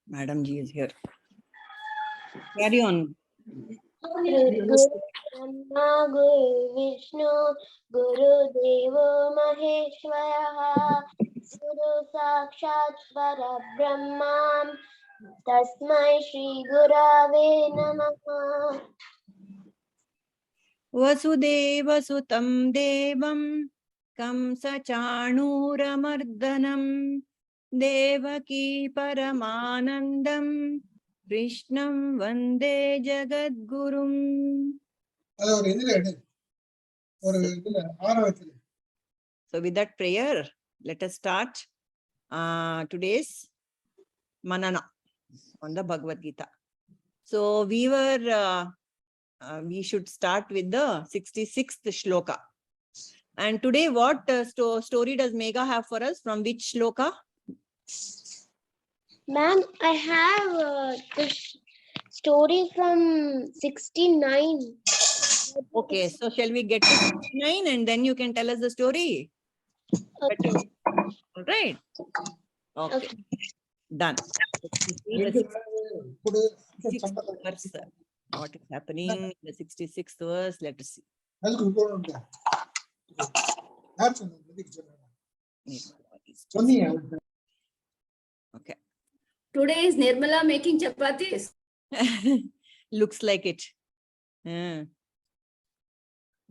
Madam Ji is here. Carry on. Guru Brahma Guru Vishnu Guru Devo Maheshwara Guru Sakshat Parabrahma Tasmai Shri Gurave Namaha. Vasudeva Sutam Devam Kamsa Chanuramardhanam Devaki Paramanandam Krishnam Vande Jagadgurum. So with that prayer, let us start today's Manana on the Bhagavad Gita. So we should start with the 66th shloka. And today what story does Megha have for us? From which shloka? Ma'am, I have the story from 69. Okay, so shall we get to 69 and then you can tell us the story? Okay. All right. Okay. Done. Let's see the 66th verse. What is happening in the 66th verse? Let us see. Okay. Today is Nirmala making chapatis. Looks like it.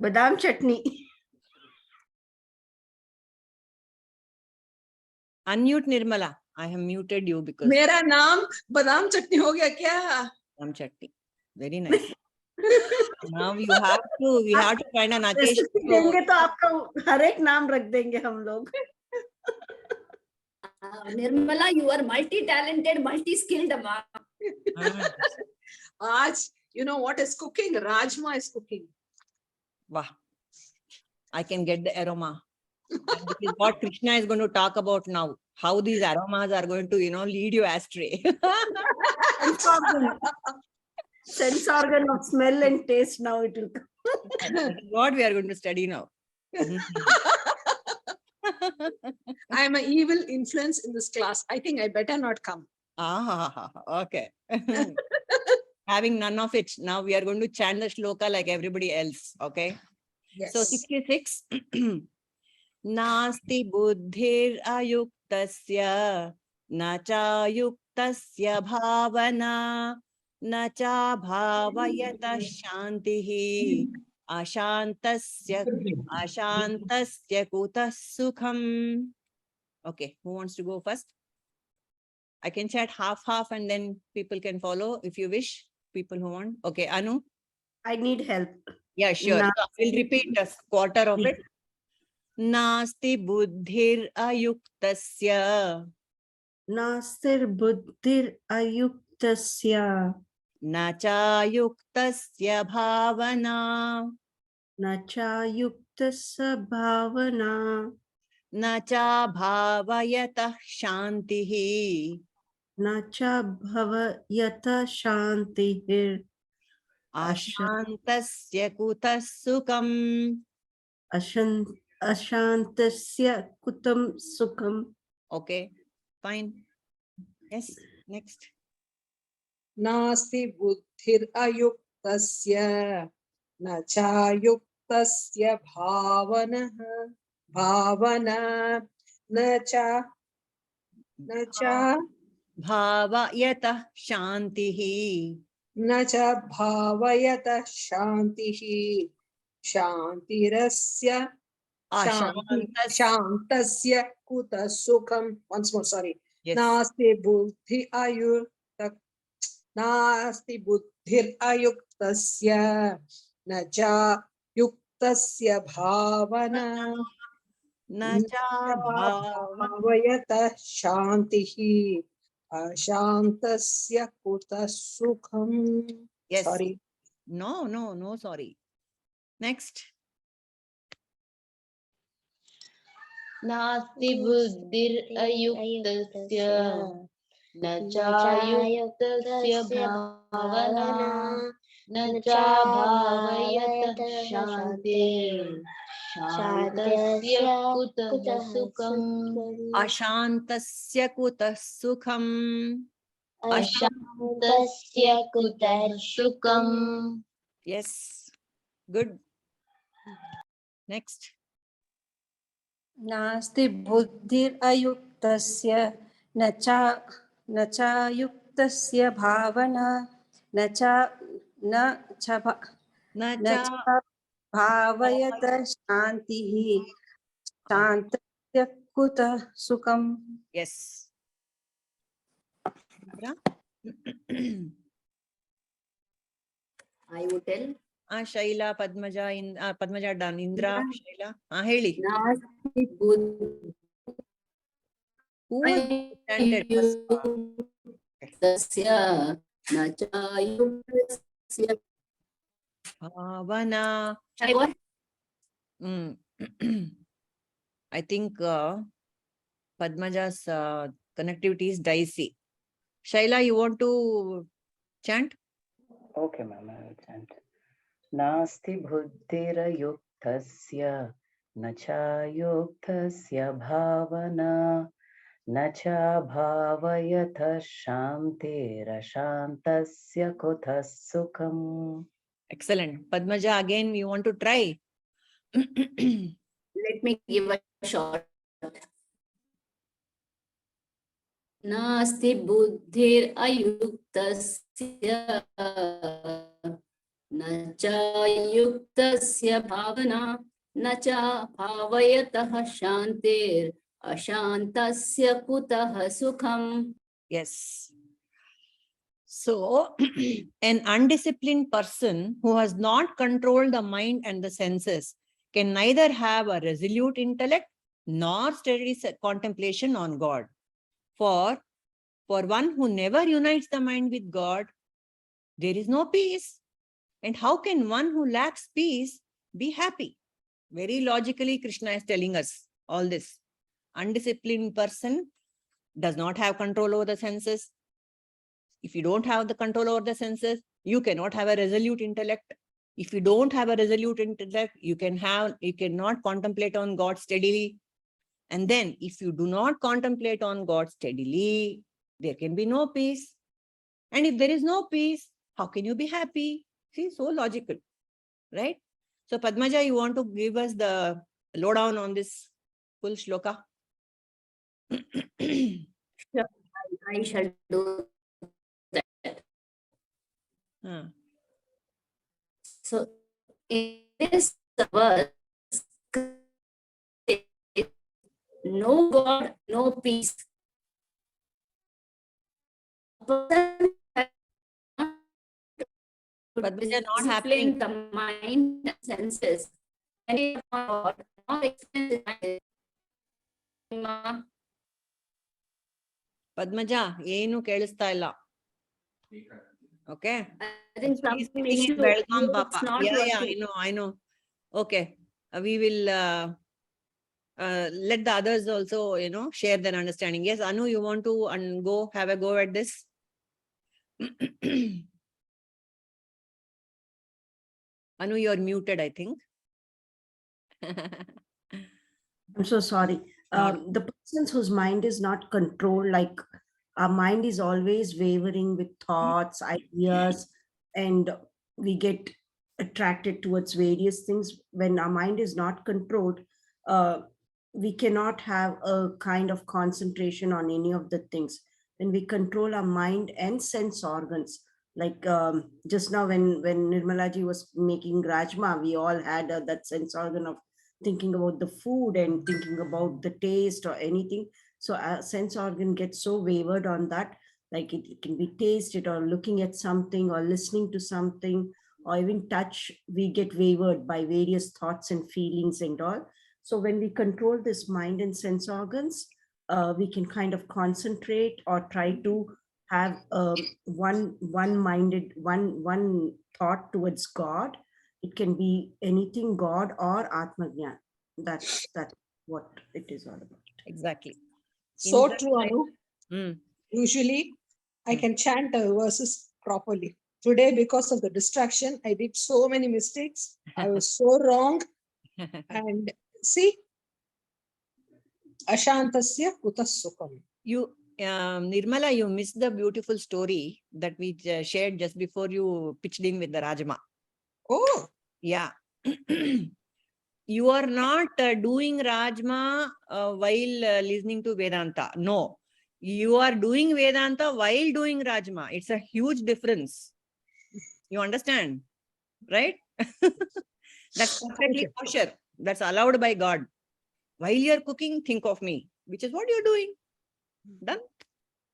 Badam chutney. Unmute Nirmala. I have muted you because मेरा नाम badam chutney हो गया क्या? Badam chutney. Very nice. Now we have to find an occasion. देंगे तो आपका हर एक नाम रख देंगे हम लोग. Nirmala, you are multi-talented, multi-skilled, Amma. Aaj, you know what is cooking? Rajma is cooking. Wow. I can get the aroma. And this is what Krishna is going to talk about now. How these aromas are going to, lead you astray. Sense organ of smell and taste now it will come. That is what we are going to study now. I am an evil influence in this class. I think I better not come. Okay. Having none of it, now we are going to chant the shloka like everybody else. Okay. Yes. So 66. Nasti buddhir ayuktasya nacha yuktasya bhavana nacha bhavayata shantihi ashantasya kutas sukham. Okay, who wants to go first? I can chat half and then people can follow if you wish. People who want. Okay, Anu. I need help. Yeah, sure. So we'll repeat a quarter of it. Nasti buddhir ayuktasya. Nasir buddhir ayuktasya. Nacha yuktasya bhavana. Nacha yuktasya bhavana. Nacha bhavayata shantihi. Nacha bhavayata shantihir. Ashantasya kutas sukham. Ashantasya kutam sukham. Okay, fine. Yes, next. Nasti buddhir ayuktasya nacha yuktasya bhavana nacha Bhavayata shantihi. nacha bhavayata shantihi shantirasya shantasya kuta sukham. Once more, sorry. Yes. Nasti buddhir ayuktasya nacha yuktasya bhavana Nacha bhavayata shantihi ashantasya kuta sukham. Yes. Sorry. No, sorry. Next. Nasti buddhir ayuktasya nacha yuktasya bhavana nacha bhavayata shanti शान्तस्य कुतः सुखम् Ashantasya kutah sukham. अशान्तस्य कुतः सुखम् Yes. Good. Next. नास्ति बुद्धिरयुक्तस्य न चायुक्तस्य भावना न च Na न cha च भावयत शान्तिः शान्तस्य कुतः सुखम्. Yes. Indra? I would tell. Shaila, Padmaja, Padmaja done. Indra, Shaila. Heli. Nasti buddhi Who was chanted first? tasya na chayuktasya. Bhavana. Shall I go on? Mm. I think Padmaja's connectivity is dicey. Shaila, you want to chant? Okay, ma'am, I will chant. Nasti buddhirayuktasya na chayuktasya bhavana na cha bhavayatha shantirashantasya kuthah sukham. Excellent. Padmaja, again, you want to try? Let me give a short. Nasti buddhir ayuktasya na chayuktasya bhavana na cha bhavayatah shantir ashantasya kutah sukham. Yes. So, an undisciplined person who has not controlled the mind and the senses can neither have a resolute intellect nor steady contemplation on God. For one who never unites the mind with God, there is no peace. And how can one who lacks peace be happy? Very logically, Krishna is telling us all this. Undisciplined person does not have control over the senses. If you don't have the control over the senses, you cannot have a resolute intellect. If you don't have a resolute intellect, you cannot contemplate on God steadily. And then if you do not contemplate on God steadily, there can be no peace. And if there is no peace, how can you be happy? See, so logical, right? So Padmaja, you want to give us the lowdown on this full shloka? I shall do that. So in this verse, no God, no peace. Padmaja, not happening. The mind and senses. And God, not experience. Padmaja, ಏನು ಕೇಳಿಸ್ತಾ ಇಲ್ಲ. Okay. I think She's something sitting in issue. Belgaum, It's Papa. not Yeah, working. I know. Okay. We will let the others also, share their understanding. Yes, Anu, you want to have a go at this? Anu, you're muted, I think. I'm so sorry. The persons whose mind is not controlled, like our mind is always wavering with thoughts, ideas, and we get attracted towards various things. When our mind is not controlled, we cannot have a kind of concentration on any of the things. When we control our mind and sense organs, like just now when Nirmalaji was making Rajma, we all had that sense organ of thinking about the food and thinking about the taste or anything. So our sense organ gets so wavered on that, like it can be tasted or looking at something or listening to something or even touch, we get wavered by various thoughts and feelings and all. So when we control this mind and sense organs, we can kind of concentrate or try to have one-minded, one thought towards God. It can be anything God or Atmagyan. That's what it is all about. Exactly. So Indra, true, Anu. Usually, I can chant verses properly. Today, because of the distraction, I did so many mistakes. I was so wrong. And see, Ashantasya kutas sukham. You, Nirmala, you missed the beautiful story that we shared just before you pitched in with the Rajma. Oh, Yeah. You are not doing Rajma while listening to Vedanta. No. You are doing Vedanta while doing Rajma. It's a huge difference. You understand? Right? That's perfectly okay. kosher. That's allowed by God. While you're cooking, think of me, which is what you're doing. Done?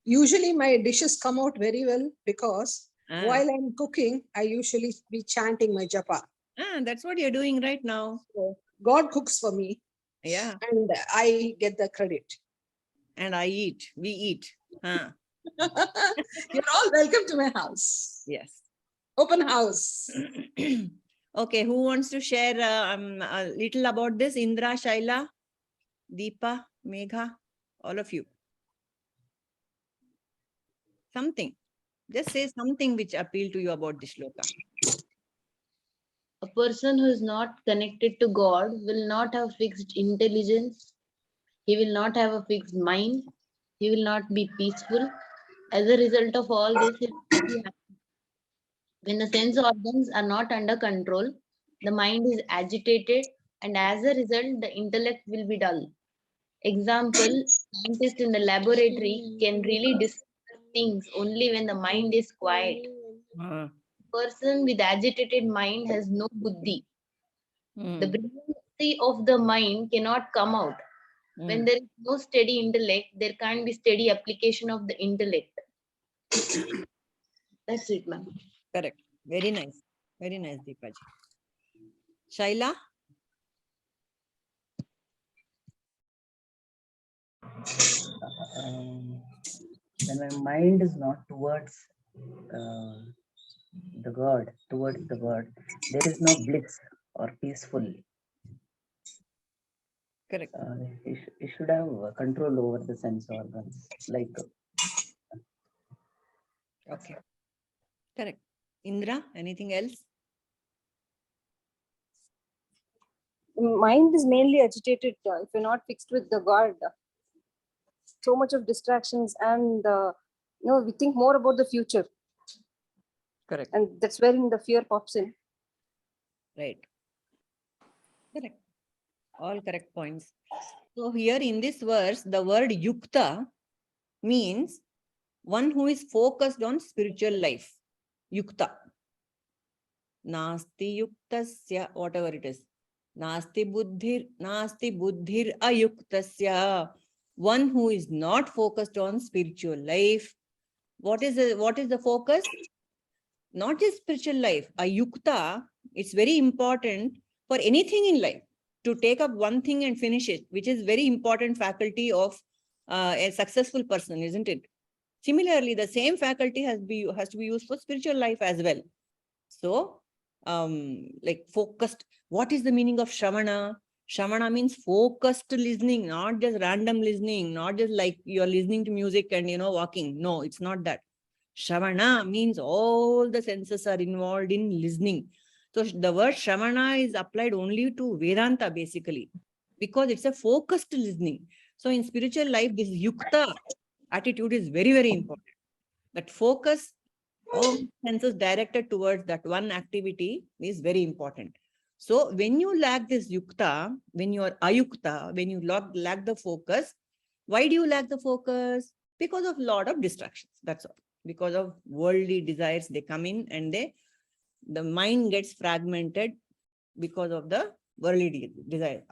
Usually my dishes come out very well because Ah. while I'm cooking, I usually be chanting my japa. That's what you're doing right now. So God cooks for me Yeah. and I get the credit. And I eat. We eat. You're all welcome to my house. Yes. Open house. Okay, who wants to share a little about this? Indra, Shaila, Deepa, Megha, all of you. Something. Just say something which appealed to you about this shloka. A person who is not connected to God will not have fixed intelligence. He will not have a fixed mind. He will not be peaceful. As a result of all this, he will be happy. When the sense organs are not under control, the mind is agitated, and as a result, the intellect will be dull. Example, scientists in the laboratory can really discover things only when the mind is quiet. Person with agitated mind has no buddhi. The brilliancy of the mind cannot come out. When there is no steady intellect, there can't be steady application of the intellect. That's it, ma'am. Correct. Very nice. Very nice, Deepaji. Shaila? When my mind is not towards the God, towards the God, there is no bliss or peaceful. Correct. You should have control over the sense organs. Like. Okay. Correct. Indra, anything else? Mind is mainly agitated if you're not fixed with the God. So much of distractions, and we think more about the future. Correct. And that's wherein the fear pops in. Right. Correct. All correct points. So here in this verse, the word yukta means one who is focused on spiritual life. Yukta. Nasti yuktasya, whatever it is. Nasti buddhir ayuktasya. One who is not focused on spiritual life. What is the focus? Not just spiritual life. Ayukta, it's very important for anything in life to take up one thing and finish it, which is very important faculty of a successful person, isn't it? Similarly, the same faculty has to be used for spiritual life as well. So, like focused. What is the meaning of Shravana? Shravana means focused listening, not just random listening, not just like you're listening to music and walking. No, it's not that. Shravana means all the senses are involved in listening. So the word Shravana is applied only to Vedanta basically, because it's a focused listening. So in spiritual life, this yukta attitude is very, very important. That focus, all senses directed towards that one activity is very important. So when you lack this yukta, when you are ayukta, when you lack the focus, why do you lack the focus? Because of lot of distractions. That's all. Because of worldly desires, they come in and the mind gets fragmented because of the worldly desire.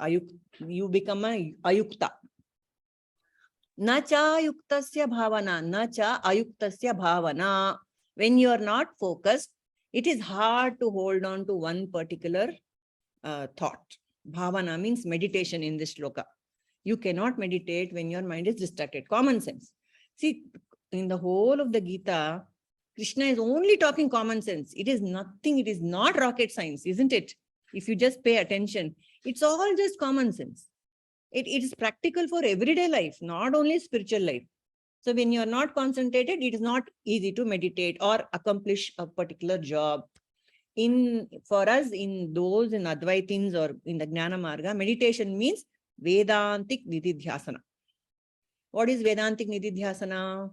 You become a ayukta. Na cha yuktasya bhavana, na cha ayuktasya bhavana. When you are not focused, it is hard to hold on to one particular thought. Bhavana means meditation in this shloka. You cannot meditate when your mind is distracted. Common sense. See, in the whole of the Gita, Krishna is only talking common sense. It is nothing, it is not rocket science, isn't it? If you just pay attention, it's all just common sense. It is practical for everyday life, not only spiritual life. So when you're not concentrated, it is not easy to meditate or accomplish a particular job. For us, in those in Advaitins or in the Jnana Marga, meditation means Vedantic Nididhyasana. What is Vedantic Nididhyasana?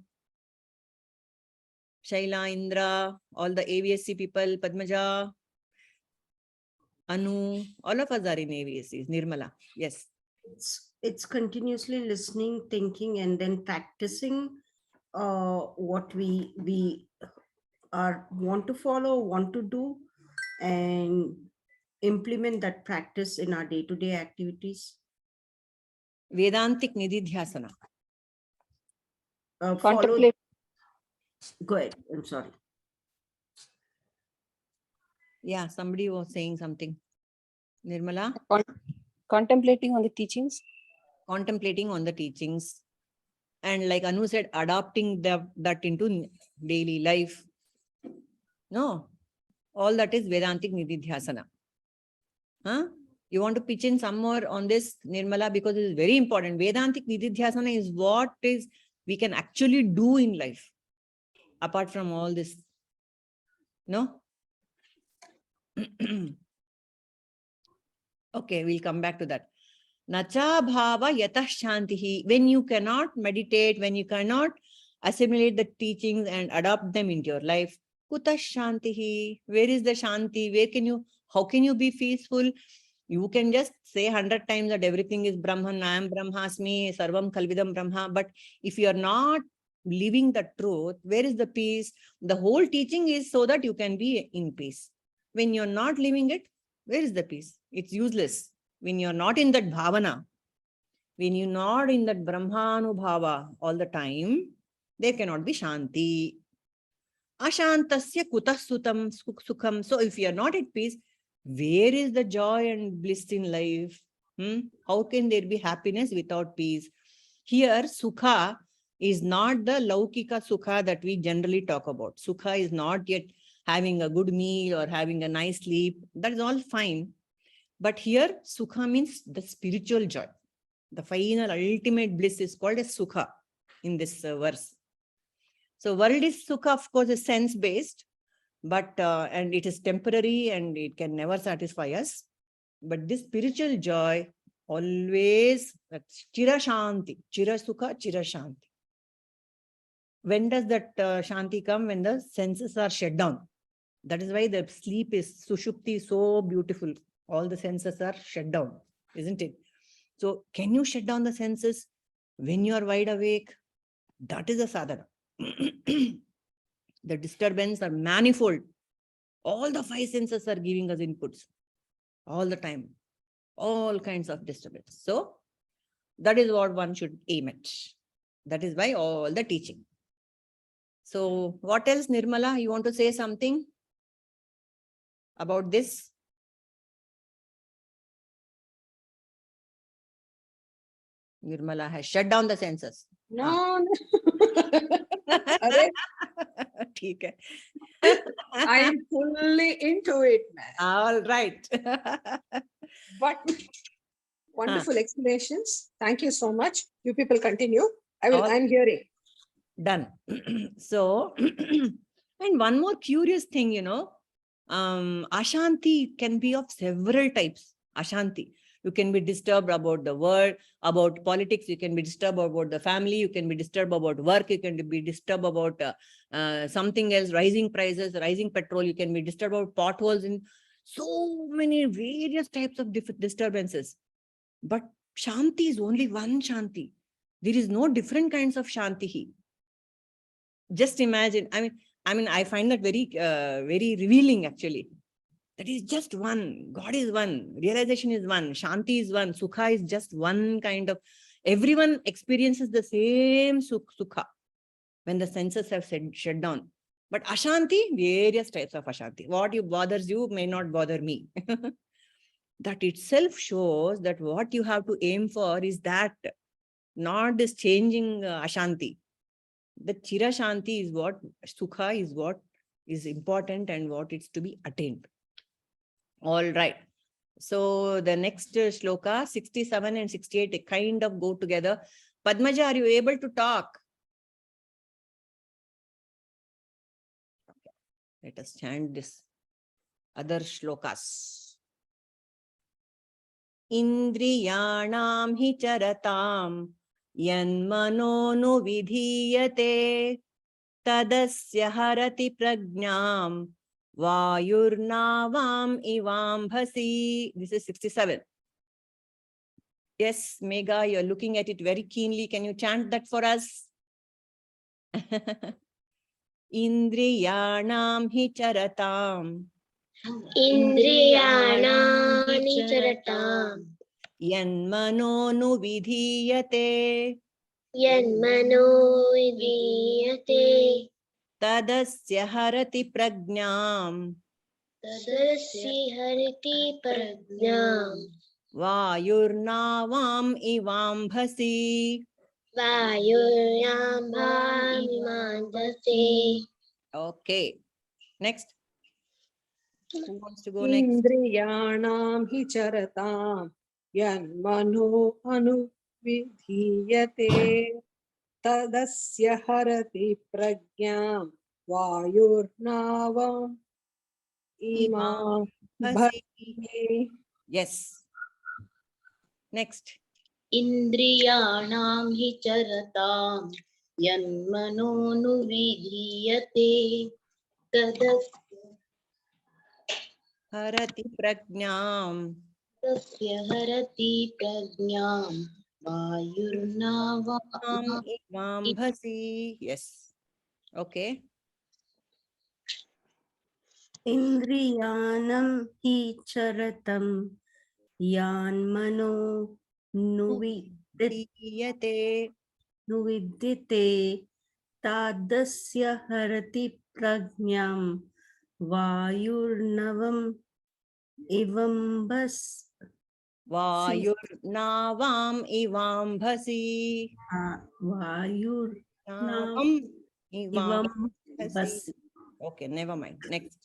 Shaila, Indra, all the AVSC people, Padmaja, Anu, all of us are in AVSCs. Nirmala, yes. It's continuously listening, thinking, and then practicing what we want to follow, want to do, and implement that practice in our day-to-day activities. Vedantic Nididhyasana. Follow. Contemplate. Go ahead. I'm sorry. Yeah, somebody was saying something. Nirmala? Contemplating on the teachings. Contemplating on the teachings. And like Anu said, adopting that into daily life. No, all that is Vedantic Nididhyasana. Huh? You want to pitch in some more on this, Nirmala, because it is very important. Vedantic Nididhyasana is what is we can actually do in life, apart from all this. No? Okay, we'll come back to that. Nacha bhava yatah shantihi. When you cannot meditate, when you cannot assimilate the teachings and adopt them into your life, kuta shantihi. Where is the shanti? How can you be peaceful? You can just say 100 times that everything is Brahman, I am Brahmasmi, Sarvam Kalvidam Brahma. But if you are not living the truth, where is the peace? The whole teaching is so that you can be in peace. When you're not living it, where is the peace? It's useless. When you're not in that bhavana, when you're not in that Brahmanubhava all the time, there cannot be shanti. Ashantasya kutah sutam sukham. So if you're not at peace, where is the joy and bliss in life? How can there be happiness without peace? Here, sukha is not the laukika sukha that we generally talk about. Sukha is not yet having a good meal or having a nice sleep. That is all fine. But here, sukha means the spiritual joy. The final ultimate bliss is called as sukha in this verse. So world is sukha, of course, is sense-based, but and it is temporary and it can never satisfy us. But this spiritual joy always, that's chira shanti, chira sukha, chira shanti. When does that shanti come? When the senses are shut down. That is why the sleep is sushupti, so beautiful. All the senses are shut down, isn't it? So can you shut down the senses when you are wide awake? That is a sadhana. The disturbance are manifold. All the five senses are giving us inputs all the time. All kinds of disturbance. So that is what one should aim at. That is why all the teaching. So what else, Nirmala? You want to say something about this? Nirmala has shut down the senses. No. Okay. I am fully into it, man. All right. But wonderful explanations. Thank you so much. You people continue. I'm hearing. Done. So, and one more curious thing, Ashanti can be of several types. Ashanti. You can be disturbed about the world, about politics. You can be disturbed about the family. You can be disturbed about work. You can be disturbed about something else, rising prices, rising petrol. You can be disturbed about potholes in so many various types of disturbances. But Shanti is only one Shanti. There is no different kinds of Shanti. Just imagine. I find that very, very revealing actually. That is just one. God is one. Realization is one. Shanti is one. Sukha is just one kind of. Everyone experiences the same sukha when the senses have shut down. But Ashanti, various types of Ashanti. What bothers you may not bother me. That itself shows that what you have to aim for is that, not this changing Ashanti. The Chira Shanti is what, Sukha is what is important and what is to be attained. All right. So the next shloka, 67 and 68, they kind of go together. Padmaja, are you able to talk? Okay. Let us chant this. other shlokas. Indriyanam hi charatam yanmano vidhiyate tadasya harati prajnam vayurnavam ivambhasi. This is 67. Yes, Megha, you're looking at it very keenly. Can you chant that for us? Indriyanam hi charatam Indriyāṇāni charatam yanmano vidhiyate yanmano vidhiyate tadasya harati prajnam tadasya hariti prajñām vayurnavam ivambhasi. vāyuryaṁ Okay. Next. Who wants to go next? Indriyanam hi charatam yanmano anuvidhiyate tadasya harati prajñam vayurnavam imam Bhasi. bhati. Yes. Next. Indriyanam hi charatam yanmano vidhiyate tadasya Harati prajnam harati prajñām vayurnavam ivambhasi. Yes. Okay. Indriyanam hi charatam yanmano Vidhiyate nuvidyate tadasya harati prajñam vayurnavam ivambas vayurnavam ivambhasi. vayurnavam ivambasi. Okay, never mind. Next.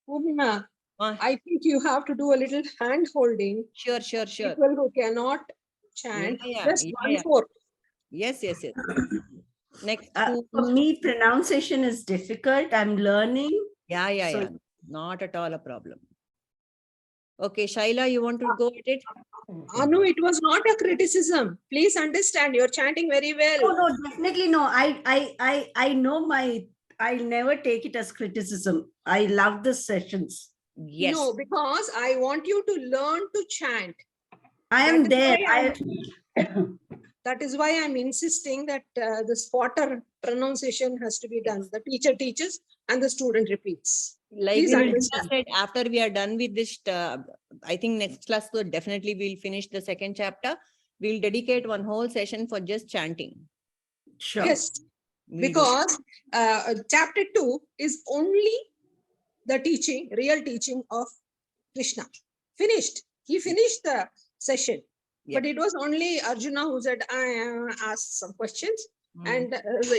Bhumima, Ah, I think you have to do a little hand holding. sure. People who cannot chant, Yeah, just yeah, 1/4. Yes. Next. Me, pronunciation is difficult. I'm learning. Yeah. So- Not at all a problem. Okay, Shaila, you want to go at it? Anu, it was not a criticism. Please understand, you're chanting very well. No, definitely no. I know I'll never take it as criticism. I love the sessions. Yes. No, because I want you to learn to chant. I am That is there. why that is why I'm insisting that the spotter pronunciation has to be done. The teacher teaches and the student repeats. Like Please Gita understand. said, after we are done with this, I think next class, so definitely we'll finish the second chapter. We'll dedicate one whole session for just chanting. Sure. Yes, We'll do because chapter 2 is only the teaching, real teaching of Krishna. Finished. He finished the session. Yep. But it was only Arjuna who said, I asked some questions, Mm. and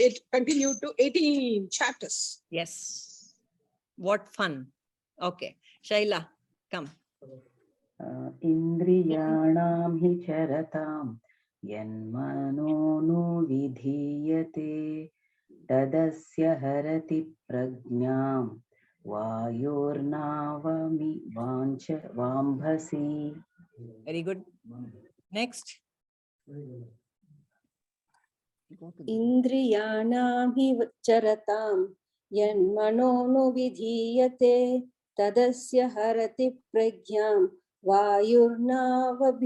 it continued to 18 chapters. Yes. What fun. Okay. Shaila, come. Indriyanam hi charatam yanmano vidhiyate tadasya harati prajñam vayurnavami vambhasi. Very good. Next. Indriyanam hi charatam yanmano vidhiyate tadasya harati prajñām Vayurnavam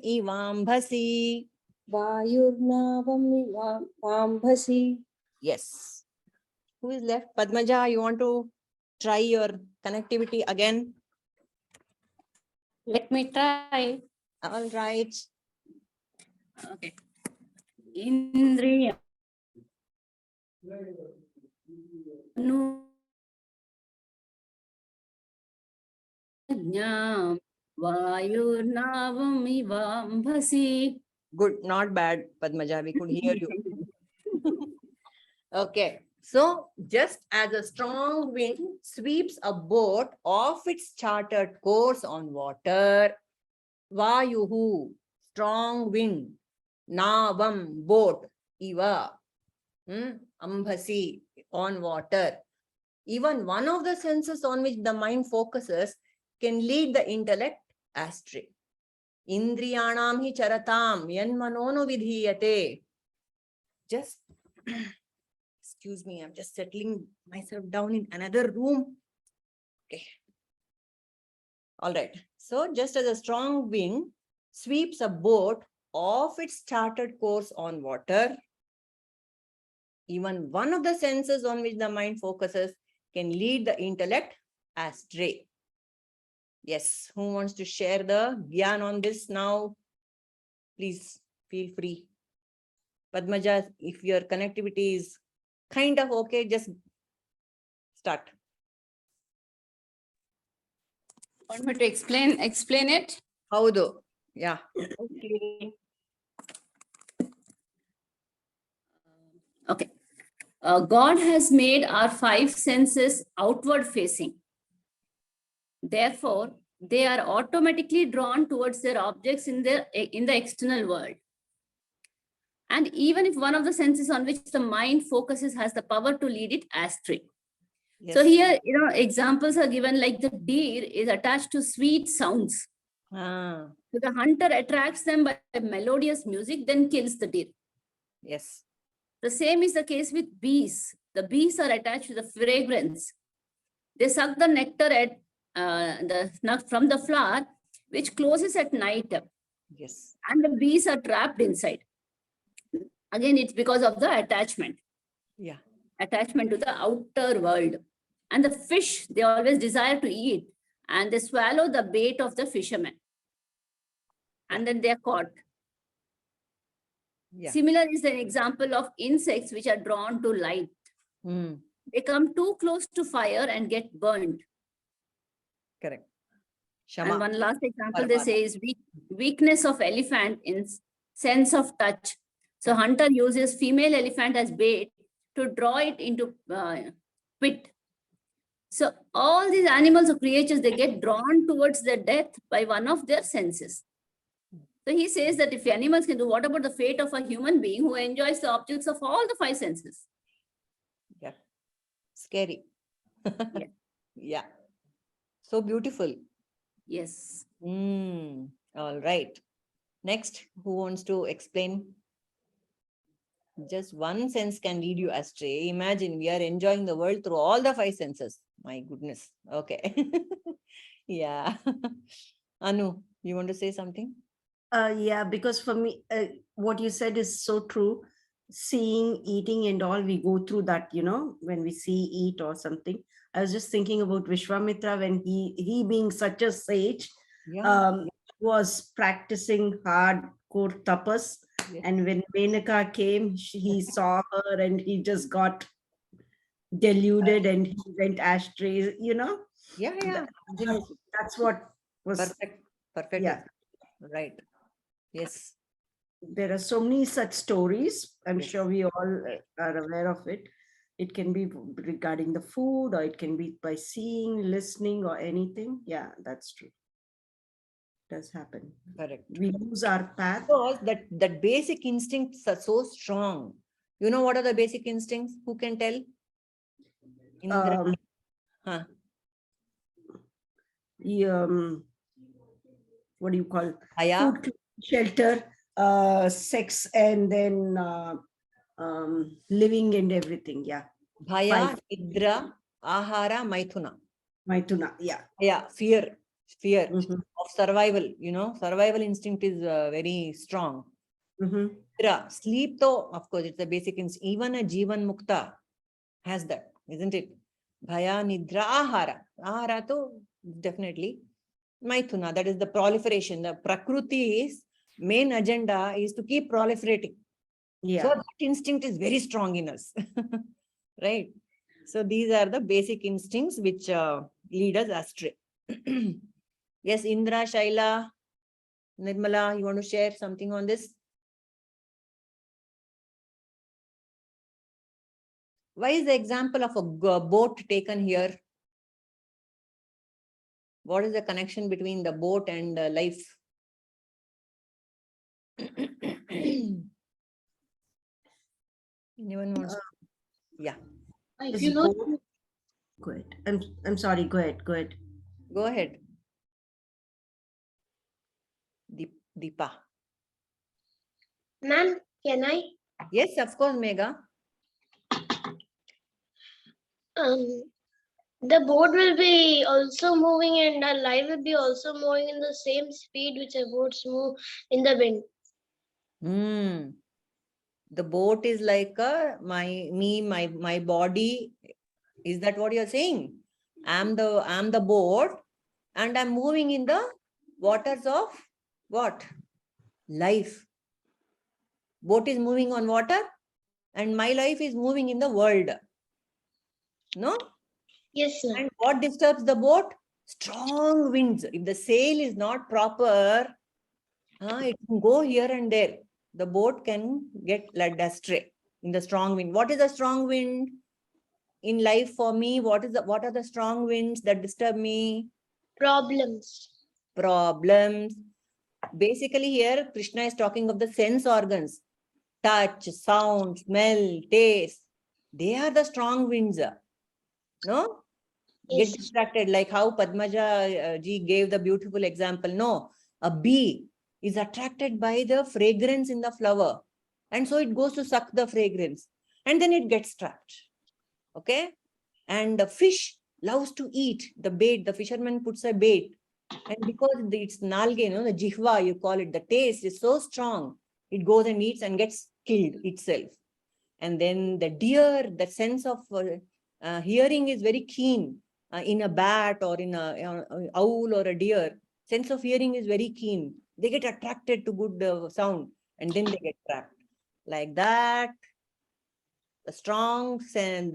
ivambhasi. vāyurnāvam. Yes. Who is left? Padmaja, you want to try your connectivity again? Let me try. All right. Okay. Indriya. Vayurnavamivambhasi. Good, not bad, Padmaja. We could hear you. Okay. So, just as a strong wind sweeps a boat off its chartered course on water, Vayuhu, strong wind, Navam, boat, Iva, Ambhasi, on water. Even one of the senses on which the mind focuses can lead the intellect astray. Indriyanam hi charatam yan manono vidhiyate. Just, excuse me, I'm just settling myself down in another room. Okay. All right. So just as a strong wind sweeps a boat off its charted course on water, even one of the senses on which the mind focuses can lead the intellect astray. Yes, who wants to share the gyan on this now? Please feel free. Padmaja, if your connectivity is kind of okay, just start. Want me to explain it? Howdo? Yeah. Okay. Okay. God has made our five senses outward facing. Therefore, they are automatically drawn towards their objects in the external world. And even if one of the senses on which the mind focuses has the power to lead it astray. Yes. So here, examples are given like the deer is attached to sweet sounds. Ah, So the hunter attracts them by melodious music, then kills the deer. yes. The same is the case with bees. The bees are attached to the fragrance. They suck the nectar from the flower, which closes at night. Yes. And the bees are trapped inside. Again, it's because of the attachment. Yeah. Attachment to the outer world. And the fish, they always desire to eat. And they swallow the bait of the fishermen. And then they are caught. Yeah. Similar is an example of insects which are drawn to light. Mm, They come too close to fire and get burned. correct. And Shama. one last example they Parvata. say is weakness of elephant in sense of touch. So hunter uses female elephant as bait to draw it into pit. So all these animals or creatures, they get drawn towards their death by one of their senses. So he says that if animals can do, what about the fate of a human being who enjoys the objects of all the five senses? Yeah. Scary. Yeah. Yeah. So beautiful. Yes. All right. Next, who wants to explain? Just one sense can lead you astray. Imagine we are enjoying the world through all the five senses. My goodness. Okay. Yeah. Anu, you want to say something? Yeah, because for me, what you said is so true. Seeing, eating, and all, we go through that, when we see, eat, or something. I was just thinking about Vishwamitra when he being such a sage, Yeah. was practicing hardcore tapas. Yes. And when Menaka came, he saw her and he just got deluded and he went astray, Yeah, yeah. That's what was. Perfect. Perfect. Yeah. Right. Yes. There are so many such stories. I'm Yes. sure we all are aware of it. It can be regarding the food, or it can be by seeing, listening, or anything. Yeah, that's true. It does happen. Correct. We lose our path. Because that basic instincts are so strong. You know what are the basic instincts? Who can tell? Indra. Huh. What do you call? Aya. Food, shelter, sex, and then living and everything. Yeah. Bhaya, Five. Nidra, Ahara, Maithuna. Maithuna. Yeah. Yeah, fear Mhm. of survival. Survival instinct is very strong. Mhm. Nidra, sleep though, of course, it's a basic instinct. Even a Jivan Mukta has that, isn't it? Bhaya, Nidra, Ahara. Ahara though, definitely. Maithuna, that is the proliferation. The Prakruti's main agenda is to keep proliferating. Yeah. So that instinct is very strong in us. Right? So these are the basic instincts which lead us astray. Yes, Indra, Shaila, Nirmala, you want to share something on this? Why is the example of a boat taken here? What is the connection between the boat and life? Anyone wants? Yeah, If This you know, boat- Go ahead. I'm sorry. Go ahead. Go ahead. go ahead. Deepa. Ma'am, can I? Yes, of course, Megha. The boat will be also moving and our life will be also moving in the same speed which a boats move in the wind. The boat is like my body. Is that what you're saying? I'm the boat and I'm moving in the waters of what? Life. Boat is moving on water and my life is moving in the world. No? Yes, sir. And what disturbs the boat? Strong winds. If the sail is not proper, it can go here and there. The boat can get led astray in the strong wind. What is a strong wind in life for me? What are the strong winds that disturb me? Problems. Problems. Basically, here Krishna is talking of the sense organs: touch, sound, smell, taste. They are the strong winds. No? Get Yes. distracted, like how Padmaja ji gave the beautiful example. No, a bee is attracted by the fragrance in the flower, and so it goes to suck the fragrance, and then it gets trapped. Okay, and the fish loves to eat the bait. The fisherman puts a bait, and because it's nalge, the jihva, you call it, the taste is so strong, it goes and eats and gets killed itself. And then the deer, the sense of hearing is very keen. In a bat or in a owl or a deer, sense of hearing is very keen. They get attracted to good sound and then they get trapped. Like that, the strong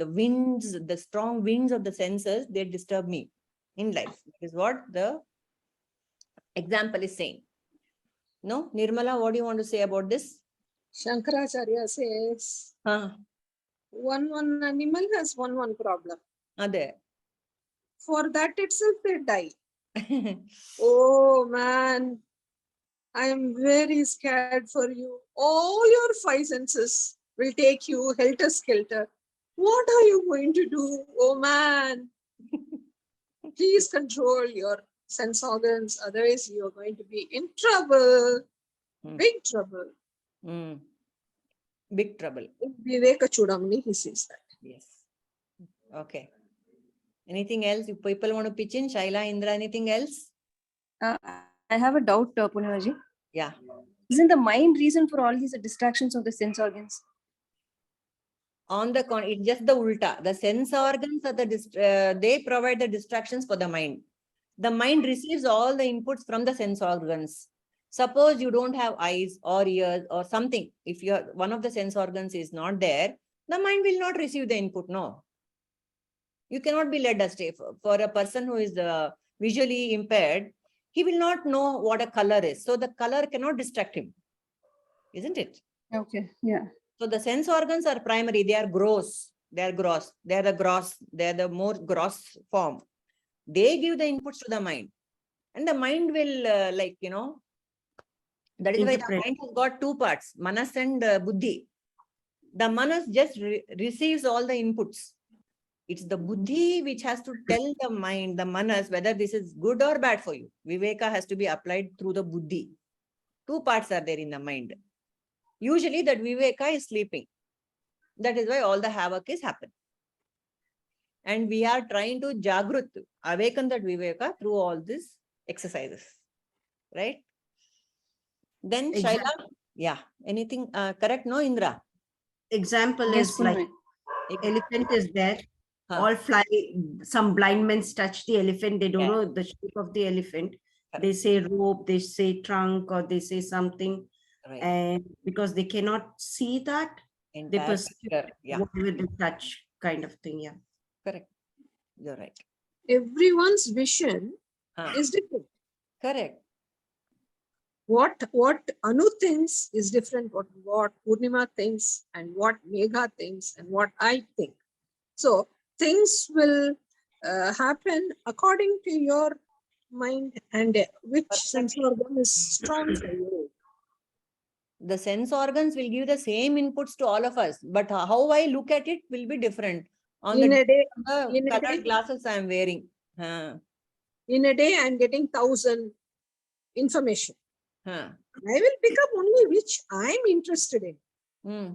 winds of the senses, they disturb me in life. That is what the example is saying. No, Nirmala, what do you want to say about this? Shankaracharya says, Huh? one animal has one problem. There. For that itself, they die. Oh man, I am very scared for you. All your five senses will take you helter-skelter. What are you going to do? Oh man, please control your sense organs, otherwise you are going to be in trouble, big trouble. Big trouble. In Viveka Chudamani, he says that. Yes. Okay. Anything else? If people want to pitch in, Shaila, Indra, anything else? I have a doubt, Purnima. Yeah. Isn't the mind reason for all these distractions of the sense organs? On the con, it's just the ulta. The sense organs are they provide the distractions for the mind. The mind receives all the inputs from the sense organs. Suppose you don't have eyes or ears or something. If one of the sense organs is not there, the mind will not receive the input. No. You cannot be led astray. For a person who is visually impaired, he will not know what a color is. So the color cannot distract him. Isn't it? Okay. Yeah. So the sense organs are primary. They are gross. They are gross. They are the gross. They are the more gross form. They give the inputs to the mind. And the mind will that is why the mind has got two parts, manas and buddhi. The manas just receives all the inputs. It's the buddhi which has to tell the mind, the manas, whether this is good or bad for you. Viveka has to be applied through the buddhi. Two parts are there in the mind. Usually that viveka is sleeping. That is why all the havoc is happening. And we are trying to jagrut, awaken that viveka through all these exercises. Right? Then Shaila, yeah, anything correct? No, Indra? Example Yes, is like elephant is there. All fly, some blind men touch the elephant. They don't know the shape of the elephant. They say rope, they say trunk, or they say something. Right. And because they cannot see that, they perceive whatever they touch, kind of thing. Yeah. Correct. You're right. Everyone's vision is different. Correct. What Anu thinks is different what Purnima thinks and what Megha thinks and what I think. So things will happen according to your mind and which sense organ is strong for you. The sense organs will give the same inputs to all of us, but how I look at it will be different on In the, a day, the in a colored day, glasses I am wearing. in a day, I'm getting 1,000 information. Huh. I will pick up only which I'm interested in. Hmm.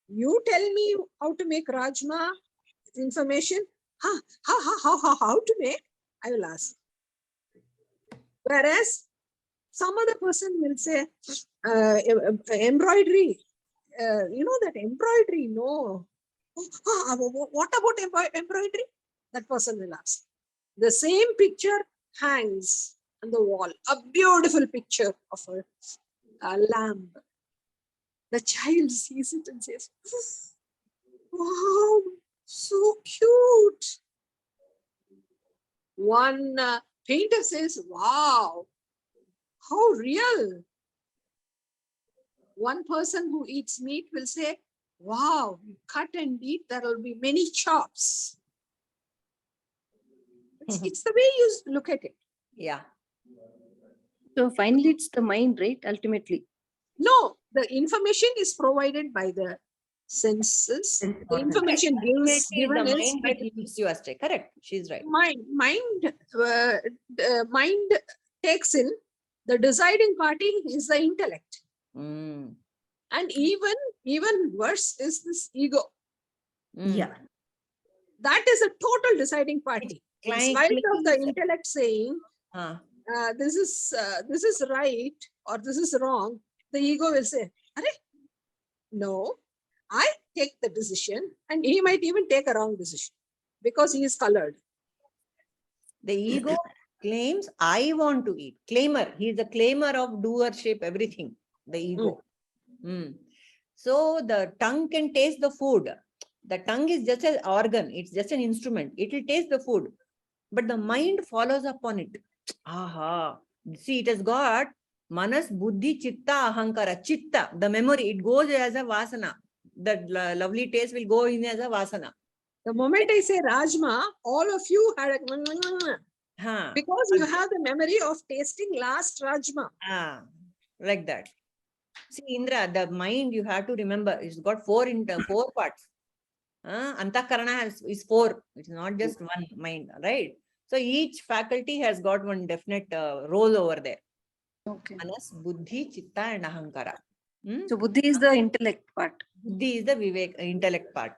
You tell me how to make rajma information. How to make? I will ask. Whereas some other person will say, embroidery. You know that embroidery? No. What about embroidery? That person will ask. The same picture hangs on the wall. A beautiful picture of a lamb. The child sees it and says, wow, so cute. One painter says, wow, how real. One person who eats meat will say, wow, you cut and eat, there will be many chops. It's the way you look at it. Yeah. So finally, it's the mind, right? Ultimately. No, the information is provided by the senses. The information Ultimately, given the is mind that leads you astray. Correct. She's right. Mind takes in, the deciding party is the intellect. Mm. And even worse is this ego. Mm. Yeah. That is a total deciding party. In spite of the intellect saying, this is right or this is wrong, the ego will say, no, I take the decision, and he might even take a wrong decision because he is colored. The ego claims, I want to eat. Claimer. He is the claimer of doership, everything. The ego. So the tongue can taste the food. The tongue is just an organ. It's just an instrument. It will taste the food. But the mind follows upon it. Aha. See, it has got manas, buddhi, chitta, ahankara. Chitta, the memory, it goes as a vasana. The lovely taste will go in as a vasana. The moment I say Rajma, all of you had a because you have the memory of tasting last Rajma. Like that. See, Indra, the mind, you have to remember, it's got four parts. Antakarana is four. It's not just one mind, right? So each faculty has got one definite role over there. Okay. Manas, buddhi, chitta, and ahankara. So buddhi is the intellect part. Buddhi is the vivek, intellect part.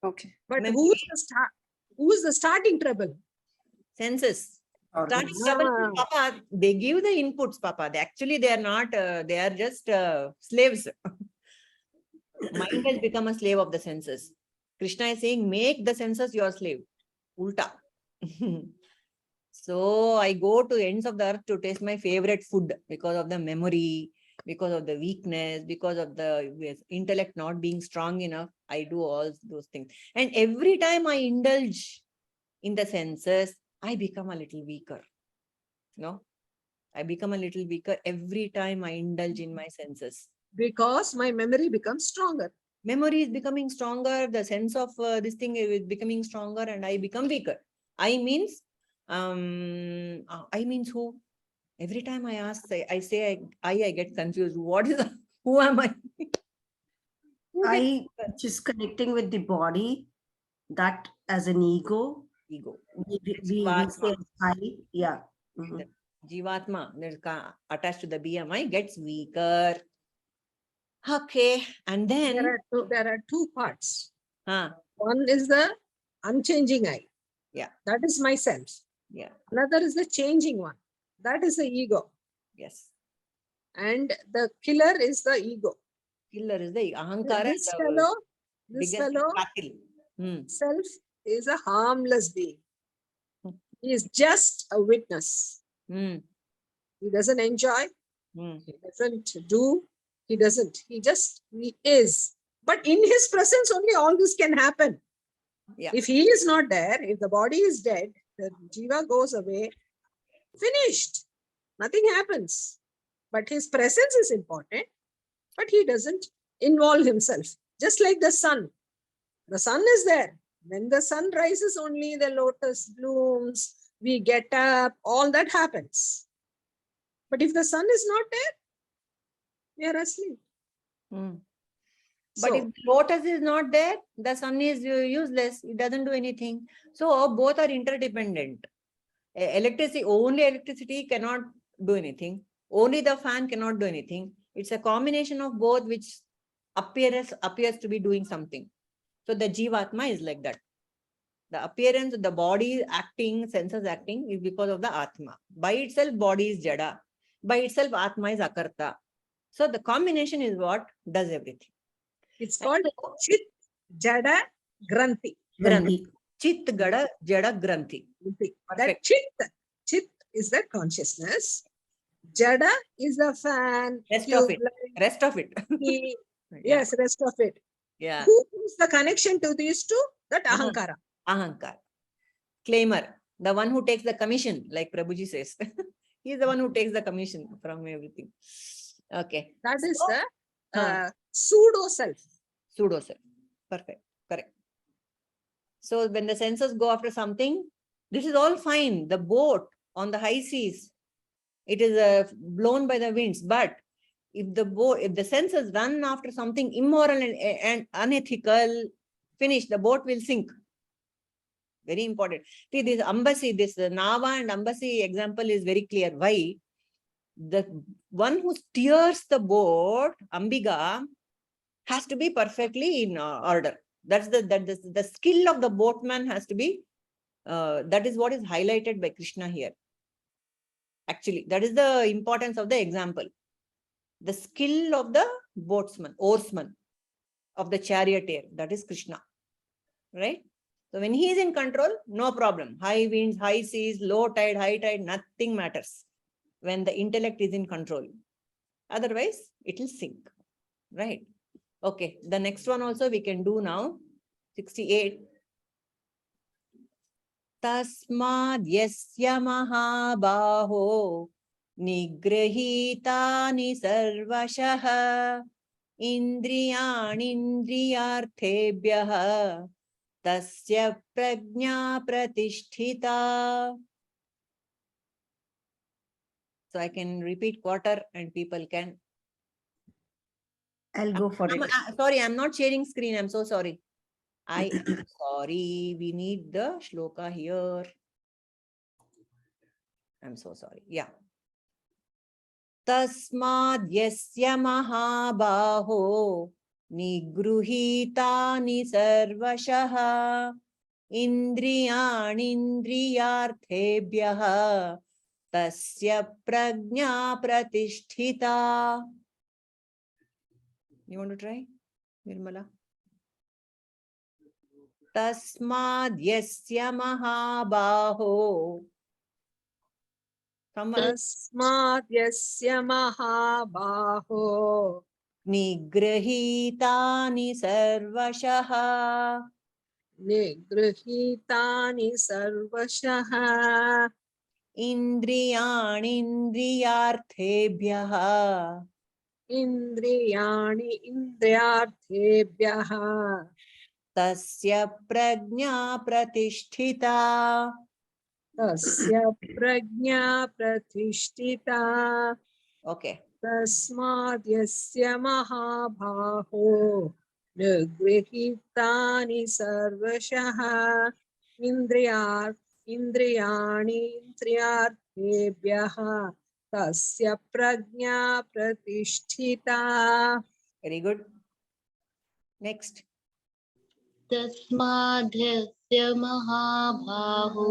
Okay. But who's the starting trouble? Senses. Starting trouble, Papa, they give the inputs, Papa. They are not, they are just slaves. Mind has become a slave of the senses. Krishna is saying, make the senses your slave. Ulta. So I go to ends of the earth to taste my favorite food because of the memory, because of the weakness, because of the intellect not being strong enough. I do all those things. And every time I indulge in the senses, I become a little weaker. No, I become a little weaker every time I indulge in my senses. Because my memory becomes stronger. Memory is becoming stronger. The sense of this thing is becoming stronger, and I become weaker. I means who? Every time I ask, I say I get confused. What is who am I? I just connecting with the body, that as an ego. Ego. We say I, yeah. The Jivatma attached to the BMI gets weaker. Okay, and then there are two parts. One is the unchanging I. Yeah. That is myself. Yeah. Another is the changing one. That is the ego. Yes. And the killer is the ego. Killer is the ahankara. This fellow self is a harmless being. He is just a witness. He doesn't enjoy. He doesn't do. He doesn't. He is. But in his presence only all this can happen. Yeah. If he is not there, if the body is dead, the jiva goes away, finished. Nothing happens. But his presence is important. But he doesn't involve himself. Just like the sun. The sun is there. When the sun rises, only the lotus blooms, we get up, all that happens. But if the sun is not there, we are asleep. But So, if lotus is not there, the sun is useless. It doesn't do anything. So both are interdependent. Only electricity cannot do anything. Only the fan cannot do anything. It's a combination of both which appears to be doing something. So the Jivatma is like that. The appearance of the body acting, senses acting is because of the Atma. By itself, body is Jada. By itself, Atma is Akarta. So the combination is what does everything. it's called Chit Jada Granthi. Granthi. Chit Gada Jada Granthi. That Perfect. Chit is the consciousness. Jada is the fan. Rest of it. tube, Rest of it. key. Yeah. Yes, rest of it. Yeah. Who is the connection to these two? That Uh-huh. Ahankara. Ahankar. Claimer. The one who takes the commission, like Prabhuji says. He is the one who takes the commission from everything. Okay. That is So, the pseudo self. Pseudo self. Perfect. Correct. So when the senses go after something, this is all fine. The boat on the high seas, it is blown by the winds. But if the senses run after something immoral and unethical, finish, the boat will sink. Very important. See, this Ambasi, this Nava and Ambasi example is very clear. Why? The one who steers the boat, Ambiga, has to be perfectly in order. That's the skill of the boatman has to be. That is what is highlighted by Krishna here. Actually, that is the importance of the example. The skill of the oarsman of the charioteer, that is Krishna. Right? So when he is in control, no problem. High winds, high seas, low tide, high tide, nothing matters. When the intellect is in control. Otherwise, it will sink. Right? Okay. The next one also we can do now. 68. Tasmad yasya mahabaho nigrahitani sarvashah indriyanindriyarthebhyah tasya prajna pratisthita. So I can repeat quarter and people can. I'll go for it. Sorry, I'm not sharing screen. I'm so sorry. I am sorry. We need the shloka here. I'm so sorry. Yeah. Tasmad yasya mahabaho nigruhitani sarvashah indriyanindriyarthebhyah tasya prajna pratisthita. You want to try, Nirmala? Tasmad yasya mahabaho. Tasmad yasya mahabaho Nigrahitani sarvashah nigrahitani sarvashah indriyanindriyarthebhyah indriyani indriyarthebhyah tasya prajna pratisthita. tasya prajna pratishtita. Okay. Tasmad yasya mahabaho nigrahitani sarvashah indriyani indriyarthebhyah tasya prajna pratishtita. Very good. Next. तस्माद्धस्य महाबाहो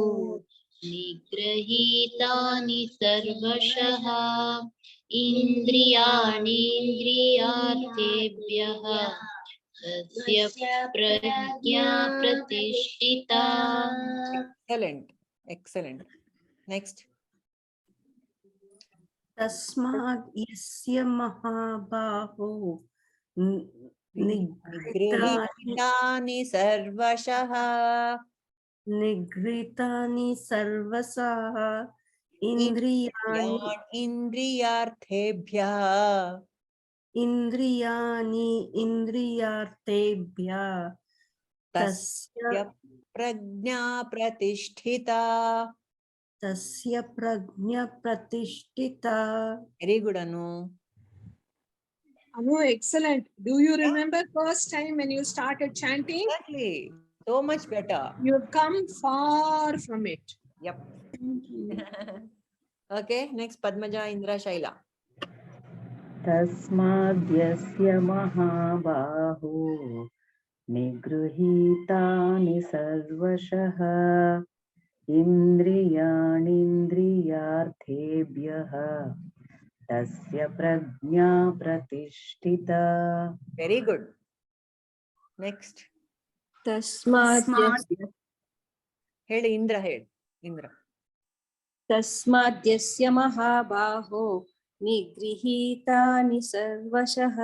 निगृहीतानि सर्वशः इन्द्रियाणीन्द्रियार्थेभ्यः तस्य प्रज्ञा प्रतिष्ठिता. Excellent. Excellent. Next. Tasmad yasya mahabaho Nigrahitani sarvashah nigritani sarvasah indriyarthebhyah indriyani indriyarthebhyah tasya prajna pratisthita. tasya prajna pratishtita. Very good, Anu. Anu, excellent. Do you remember first time when you started chanting? Exactly. So much better. You have come far from it. Yep. Okay, next Padmaja, Indra, Shaila. तस्माद्यस्य महाबाहो निगृहीतानि सर्वशः इन्द्रियाणीन्द्रियार्थेभ्यः तस्य प्रज्ञा प्रतिष्ठिता. Very good. Next. Tasmat Smart. Head Indra, head. Indra. तस्माद्यस्य महाबाहो निगृहीतानि सर्वशः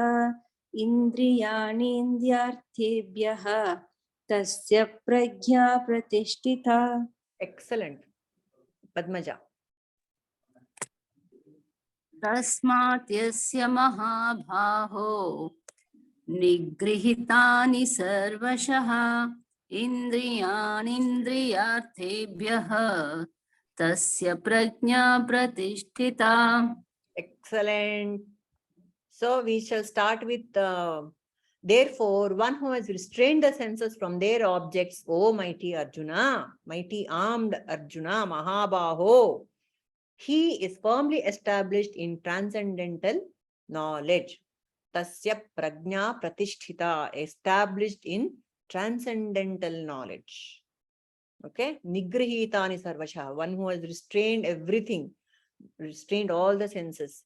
इन्द्रियाणीन्द्रियार्थेभ्यः तस्य प्रज्ञा प्रतिष्ठिता. Excellent. Padmaja. तस्मात् यस्य महाबाहो निगृहीतानि सर्वशः इन्द्रियाणीन्द्रियार्थेभ्यः तस्य प्रज्ञा प्रतिष्ठिता. Excellent. So we shall start with therefore, one who has restrained the senses from their objects, O mighty Arjuna, mighty armed Arjuna, Mahabaho, he is firmly established in transcendental knowledge. Tasya prajna pratisthita, established in transcendental knowledge. Okay, nigrihitani sarvasha, one who has restrained everything, restrained all the senses.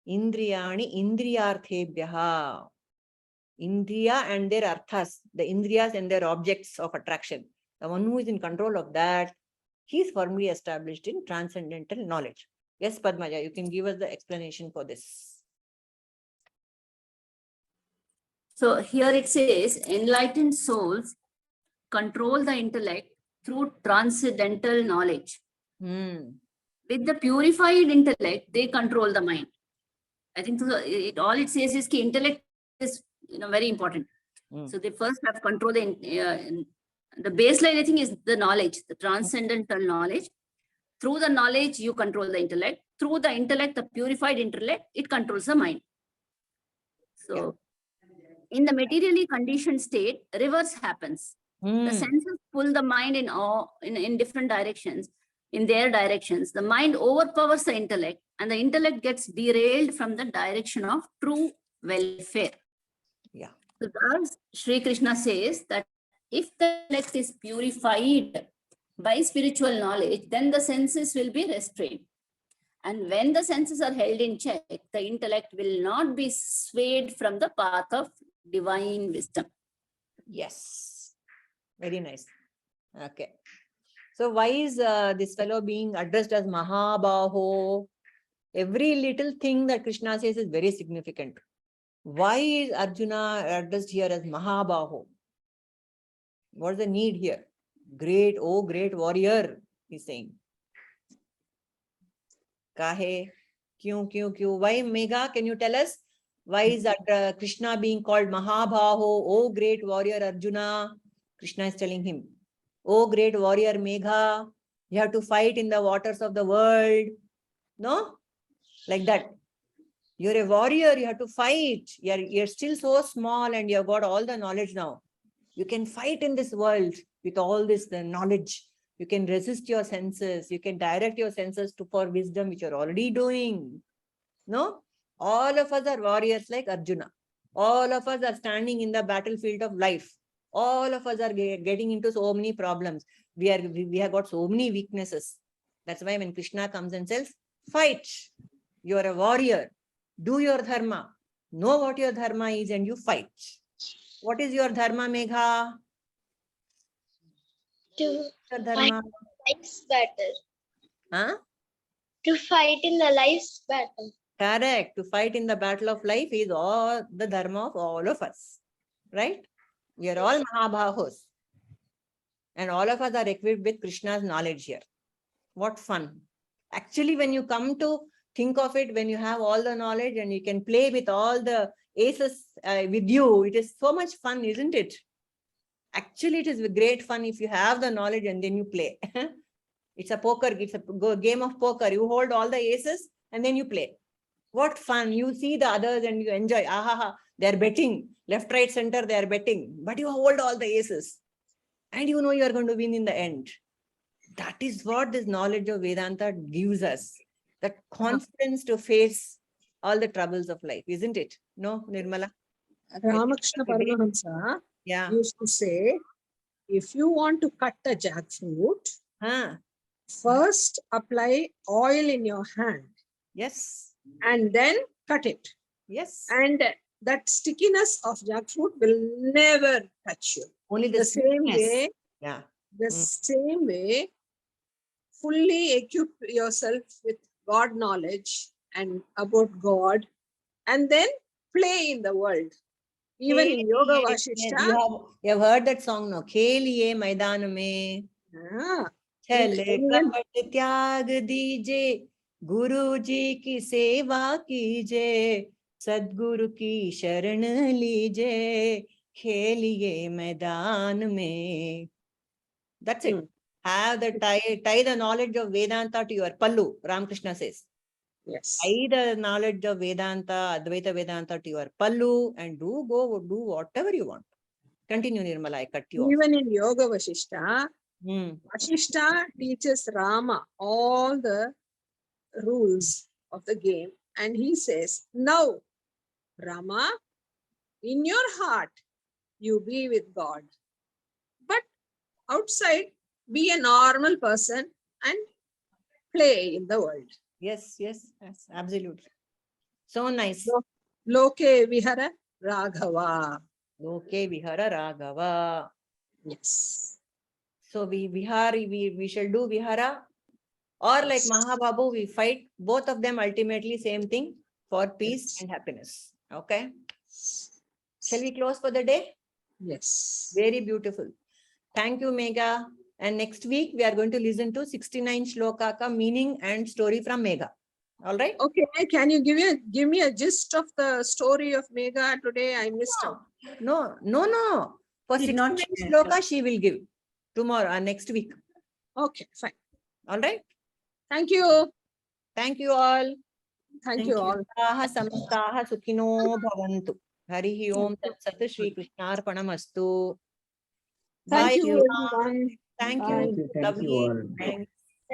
Indriyani indriyarthebhyaha, Indriya and their arthas, the indriyas and their objects of attraction. The one who is in control of that, he is firmly established in transcendental knowledge. Yes, Padmaja, you can give us the explanation for this. So here it says enlightened souls control the intellect through transcendental knowledge. With the purified intellect, they control the mind. I think all it says is that intellect is very important. So they first have control. The baseline, I think, is the knowledge, the transcendental knowledge. Through the knowledge, you control the intellect. Through the intellect, the purified intellect, it controls the mind. So in the materially conditioned state, reverse happens. The senses pull the mind in different directions, in their directions. The mind overpowers the intellect, and the intellect gets derailed from the direction of true welfare. Yeah. So thus, Sri Krishna says that if the intellect is purified by spiritual knowledge, then the senses will be restrained. And when the senses are held in check, the intellect will not be swayed from the path of divine wisdom. Yes. Very nice. Okay. So why is this fellow being addressed as Mahabaho? Every little thing that Krishna says is very significant. Why is Arjuna addressed here as Mahabaho? What's the need here? Great, oh great warrior, he's saying. Kahe? Kyun? Why, Megha? Can you tell us? Why is that Krishna being called Mahabhaho? Oh great warrior Arjuna. Krishna is telling him, oh great warrior Megha, you have to fight in the waters of the world. No? Like that. You're a warrior, you have to fight. You're still so small and you've got all the knowledge now. You can fight in this world with all this knowledge. You can resist your senses. You can direct your senses for wisdom, which you're already doing. No? All of us are warriors like Arjuna. All of us are standing in the battlefield of life. All of us are getting into so many problems. We have got so many weaknesses. That's why when Krishna comes and says, fight. You're a warrior. Do your dharma. Know what your dharma is and you fight. What is your dharma, Megha? To Your dharma. life's battle. Huh? To fight in the life's battle. Correct. To fight in the battle of life is all the dharma of all of us. Right? We are all Mahabhahos. And all of us are equipped with Krishna's knowledge here. What fun. Actually, when you come to think of it, when you have all the knowledge and you can play with all the aces with you, it is so much fun, isn't it? Actually, it is great fun if you have the knowledge and then you play. It's a game of poker. You hold all the aces and then you play. What fun. You see the others and you enjoy. Aha, they're betting. Left, right, center, they're betting. But you hold all the aces. And you know you're going to win in the end. That is what this knowledge of Vedanta gives us. That confidence to face all the troubles of life, isn't it? No, Nirmala? Ramakrishna Paramahamsa Yeah. used to say, if you want to cut a jackfruit, Huh. first apply oil in your hand Yes. and then cut it. Yes. And that stickiness of jackfruit will never touch you. Only the The same sweetness. way, Yeah. the same way, fully equip yourself with God knowledge and about God, and then play in the world. Even in Yoga Vasishta, You have heard that song, no? Kheliye Maidan mein. चले कपट त्याग दीजे गुरु जी की सेवा कीजे सद्गुरु की शरण लीजे खेलिए मैदान में. That's it. Have the tie the knowledge of Vedanta to your pallu. Ramakrishna says. yes. Tie the knowledge of Vedanta, Advaita Vedanta to your pallu and do whatever you want. Continue, Nirmala. I cut you off. Even in Yoga Vasishta, Vasishta teaches Rama all the rules of the game, and he says, now, Rama, in your heart, you be with God. But outside, be a normal person and play in the world. Yes, absolutely. So nice. Loke Vihara Raghava. Loke Vihara Raghava. Yes. So we shall do Vihara, or like Mahabhabu, we fight. Both of them ultimately same thing, for peace and happiness. Okay. Shall we close for the day? Yes. Very beautiful. Thank you, Megha. And next week we are going to listen to 69 shloka ka meaning and story from Megha. All right. Okay. Can you give me a gist of the story of Megha today? I missed out. No. For Did 69 not share. shloka she will give tomorrow, next week. Okay, fine. All right. Thank you. Thank you all. Thank you all. Samstaha samstaha sukhino bhavantu. Harihi Om Tat Sat Shri Krishnarpanamastu. Thank Bye, you, everyone. everyone. Thank Bye. you. Thank you all. Thank